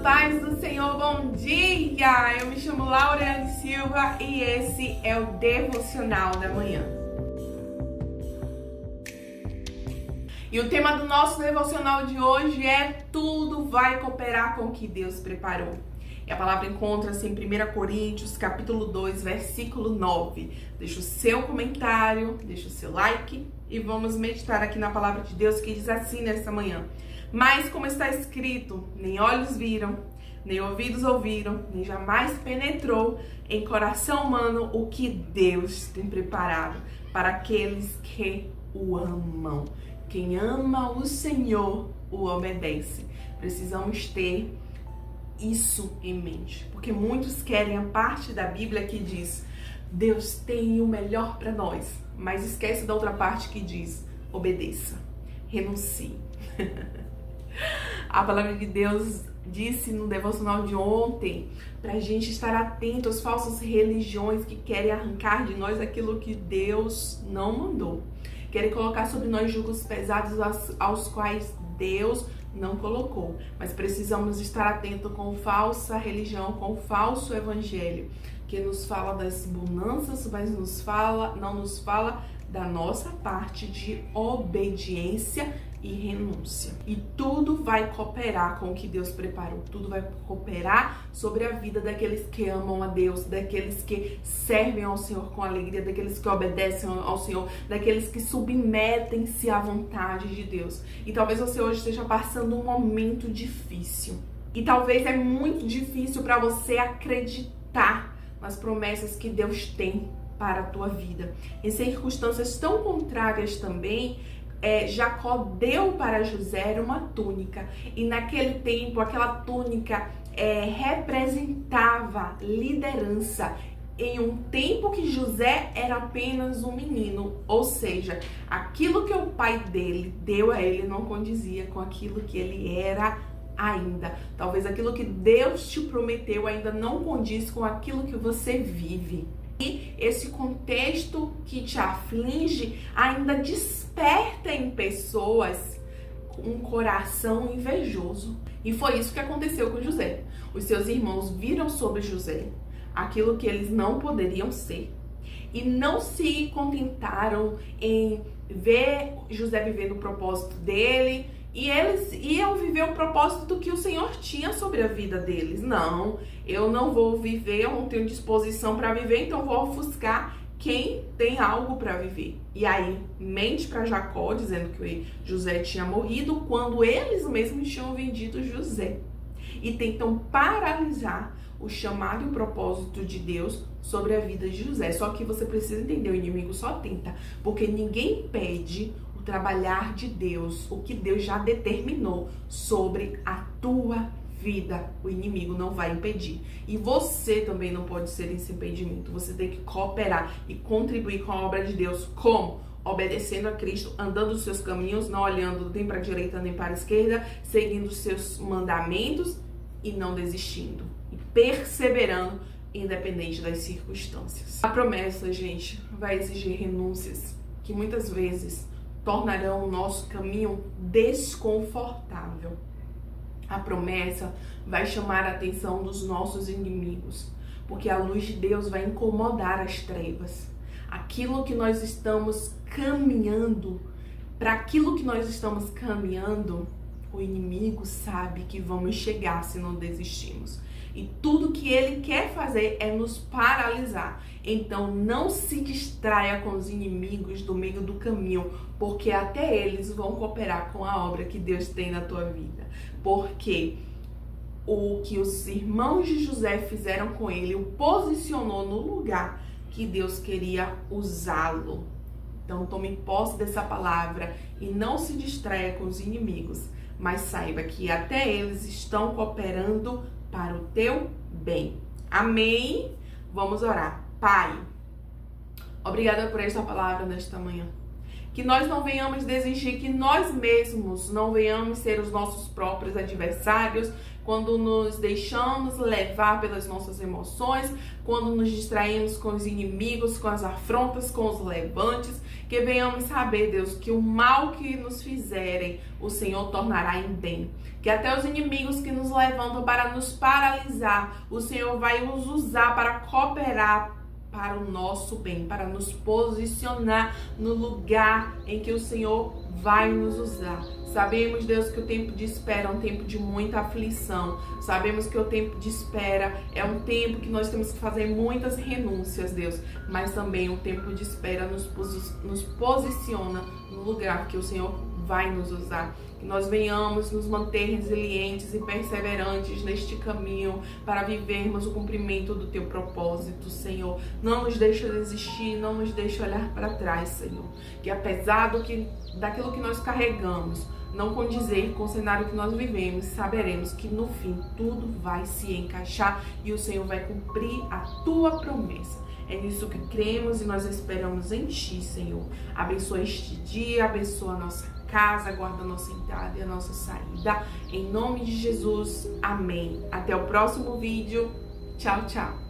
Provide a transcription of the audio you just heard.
paz do Senhor, bom dia! Eu me chamo Laura Silva e esse é o Devocional da Manhã. E o tema do nosso devocional de hoje é Tudo vai cooperar com o que Deus preparou. E a palavra encontra-se em 1 Coríntios, capítulo 2, versículo 9. Deixa o seu comentário, deixa o seu like e vamos meditar aqui na palavra de Deus que diz assim nesta manhã. Mas como está escrito, nem olhos viram, nem ouvidos ouviram, nem jamais penetrou em coração humano o que Deus tem preparado para aqueles que o amam. Quem ama o Senhor o obedece. Precisamos ter isso em mente, porque muitos querem a parte da Bíblia que diz Deus tem o melhor para nós, mas esquece da outra parte que diz obedeça, renuncie. A palavra de Deus disse no devocional de ontem para a gente estar atento às falsas religiões que querem arrancar de nós aquilo que Deus não mandou. Querem colocar sobre nós julgos pesados aos quais Deus não colocou. Mas precisamos estar atentos com falsa religião, com falso evangelho, que nos fala das bonanças, mas não nos fala da nossa parte de obediência e renúncia. E tudo vai cooperar com o que Deus preparou. Tudo vai cooperar sobre a vida daqueles que amam a Deus, daqueles que servem ao Senhor com alegria, daqueles que obedecem ao Senhor, daqueles que submetem-se à vontade de Deus. E talvez você hoje esteja passando um momento difícil. E talvez é muito difícil para você acreditar nas promessas que Deus tem para a tua vida. Em circunstâncias tão contrárias também, Jacó deu para José uma túnica. E naquele tempo, aquela túnica representava liderança. Em um tempo que José era apenas um menino. Ou seja, aquilo que o pai dele deu a ele não condizia com aquilo que ele era ainda. Talvez aquilo que Deus te prometeu ainda não condiz com aquilo que você vive. E esse contexto que te aflige ainda desperta em pessoas um coração invejoso. E foi isso que aconteceu com José. Os seus irmãos viram sobre José aquilo que eles não poderiam ser. E não se contentaram em ver José vivendo o propósito dele. E eles iam viver o propósito que o Senhor tinha sobre a vida deles. Não, eu não vou viver, eu não tenho disposição para viver, então vou ofuscar quem tem algo para viver. E aí, mente para Jacó, dizendo que José tinha morrido, quando eles mesmos tinham vendido José. E tentam paralisar o chamado e o propósito de Deus sobre a vida de José. Só que você precisa entender, o inimigo só tenta, porque ninguém pede o trabalhar de Deus, o que Deus já determinou sobre a tua vida. O inimigo não vai impedir. E você também não pode ser esse impedimento. Você tem que cooperar e contribuir com a obra de Deus. Como? Obedecendo a Cristo, andando os seus caminhos, não olhando nem para a direita nem para a esquerda, seguindo os seus mandamentos e não desistindo. E perseverando, independente das circunstâncias. A promessa, gente, vai exigir renúncias, que muitas vezes tornarão o nosso caminho desconfortável. A promessa vai chamar a atenção dos nossos inimigos, porque a luz de Deus vai incomodar as trevas. Aquilo que nós estamos caminhando, para aquilo que nós estamos caminhando, o inimigo sabe que vamos chegar se não desistirmos. E tudo que ele quer fazer é nos paralisar. Então não se distraia com os inimigos do meio do caminho, porque até eles vão cooperar com a obra que Deus tem na tua vida. Porque o que os irmãos de José fizeram com ele o posicionou no lugar que Deus queria usá-lo. Então tome posse dessa palavra e não se distraia com os inimigos, mas saiba que até eles estão cooperando para o teu bem. Amém? Vamos orar. Pai, obrigada por esta palavra nesta manhã. Que que nós não venhamos desistir, que nós mesmos não venhamos ser os nossos próprios adversários, quando nos deixamos levar pelas nossas emoções, quando nos distraímos com os inimigos, com as afrontas, com os levantes, que venhamos saber, Deus, que o mal que nos fizerem, o Senhor tornará em bem. Que até os inimigos que nos levantam para nos paralisar, o Senhor vai os usar para cooperar para o nosso bem, para nos posicionar no lugar em que o Senhor vai nos usar. Sabemos, Deus, que o tempo de espera é um tempo de muita aflição. Sabemos que o tempo de espera é um tempo que nós temos que fazer muitas renúncias, Deus. Mas também o tempo de espera nos posiciona no lugar que o Senhor vai nos usar. Que nós venhamos nos manter resilientes e perseverantes neste caminho para vivermos o cumprimento do Teu propósito, Senhor. Não nos deixe desistir, não nos deixe olhar para trás, Senhor. Que apesar daquilo que nós carregamos não condizer com o cenário que nós vivemos, saberemos que no fim tudo vai se encaixar e o Senhor vai cumprir a Tua promessa. É nisso que cremos e nós esperamos em Ti, Senhor. Abençoa este dia, abençoa a nossa casa, guarda a nossa entrada e a nossa saída. Em nome de Jesus, amém. Até o próximo vídeo. Tchau, tchau.